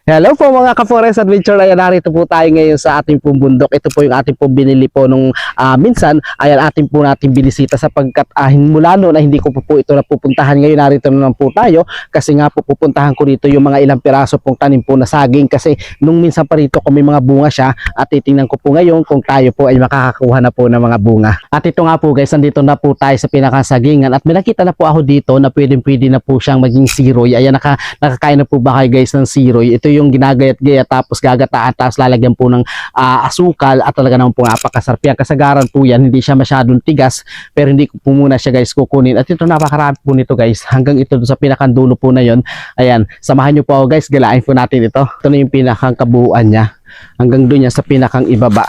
Hello po mga ka-Forest Adventure. Ayan, narito po tayo ngayon sa ating pong bundok. Ito po yung ating pong binili po nung minsan. Ayan, ating po natin binisita sapagkat mula noon na hindi ko po ito napupuntahan. Ngayon narito naman po tayo kasi nga po pupuntahan ko dito yung mga ilang piraso pong tanim po na saging kasi nung minsan pa rito kung may mga bunga siya at titingnan ko po ngayon kung tayo po ay makakakuha na po ng mga bunga. At ito nga po guys, nandito na po tayo sa pinakasagingan at may nakita na po ako dito na pwede na po siyang maging siroy. Ayan, nakakain na po ba kayo guys ng siroy? Ito yung ginagayat-gayat tapos gagataan tapos lalagyan po ng asukal at talaga naman po napakasarap yan. Kasagaran po yan, hindi siya masyadong tigas pero hindi ko po muna siya guys kukunin. At ito napakarami po nito guys hanggang ito sa pinakandulo po na yon. Ayan, samahan nyo po ako guys, galain po natin ito. Ito na yung pinakang kabuuan niya hanggang doon yan sa pinakang ibaba.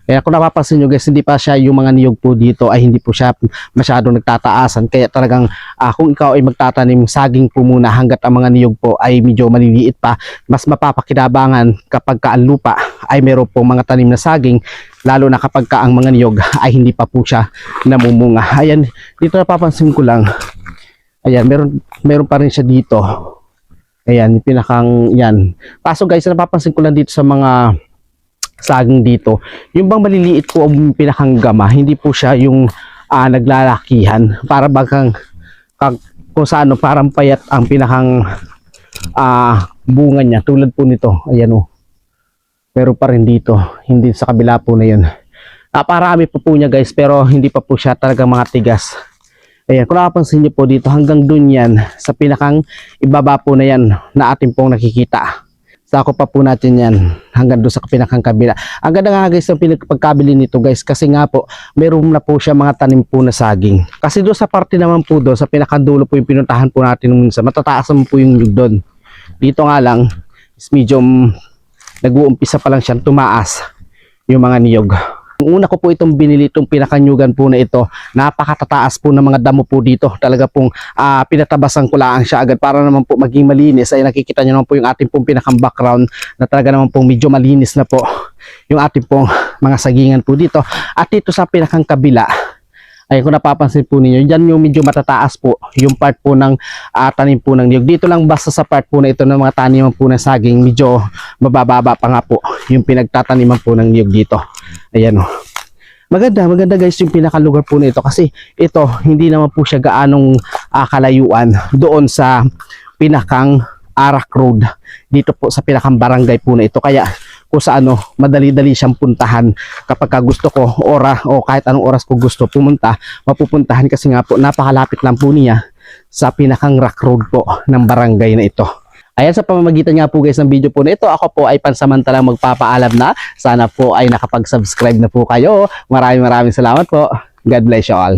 Kaya kung napapansin nyo guys, hindi pa siya yung mga niyog po dito ay hindi po siya masyadong nagtataasan. Kaya talagang kung ikaw ay magtatanim saging po muna hanggat ang mga niyog po ay medyo maliliit pa, mas mapapakinabangan kapag ang lupa ay meron po mga tanim na saging, lalo na kapag ang mga niyog ay hindi pa po siya namumunga. Ayan, dito napapansin ko lang, ayan, meron pa rin siya dito. Ayan, yung pinakang yan. Paso guys, napapansin ko lang dito sa mga saging dito, yung bang maliliit po ang pinakang gama, hindi po siya yung naglalakihan para bagang kung saan parang payat ang pinakang bunga niya tulad po nito. Ayan o, pero pa rin dito, hindi sa kabila po na yun. Parami po niya guys pero hindi pa po siya talagang mga tigas. Ayan, kung nakapansin niyo po dito hanggang dun yan sa pinakang ibaba po na yan na ating pong nakikita. Sako pa po natin yan hanggang doon sa pinakang kabila. Ang ganda nga guys ng pagkabili nito guys kasi nga po meron na po siya mga tanim po na saging. Kasi doon sa parte naman po doon sa pinakandulo po yung pinuntahan po natin nung minsan, matataas naman po yung niyog doon. Dito nga lang is medium nag-uumpisa pa lang siyang tumaas yung mga niyog. Una ko po itong binili, itong pinakanyugan po na ito, napakatataas po ng mga damo po dito. Talaga pong pinatabasan ko lang siya agad para naman po maging malinis. Ay nakikita nyo naman po yung ating pong pinakang background na talaga naman pong medyo malinis na po yung ating pong mga sagingan po dito. At dito sa pinakang kabila, ay kung napapansin po ninyo, dyan yung medyo matataas po yung part po ng tanim po ng niyog. Dito lang basta sa part po na ito ng mga taniman po ng saging, medyo mabababa pa nga po yung pinagtataniman po ng niyog dito. Ayan o. Maganda guys yung pinakalugar po na ito kasi ito hindi naman po siya gaanong kalayuan doon sa pinakang Arak Road. Dito po sa pinakang barangay po na ito. Kaya kung sa madali-dali siyang puntahan kapag gusto ko o kahit anong oras ko gusto pumunta, mapupuntahan kasi nga po napakalapit lang po niya sa pinakang Rock Road po ng barangay na ito. Ayan, sa pamamagitan nga po guys ng video po na ito, ako po ay pansamantalang magpapaalam na. Sana po ay nakapag-subscribe na po kayo. Maraming salamat po. God bless you all.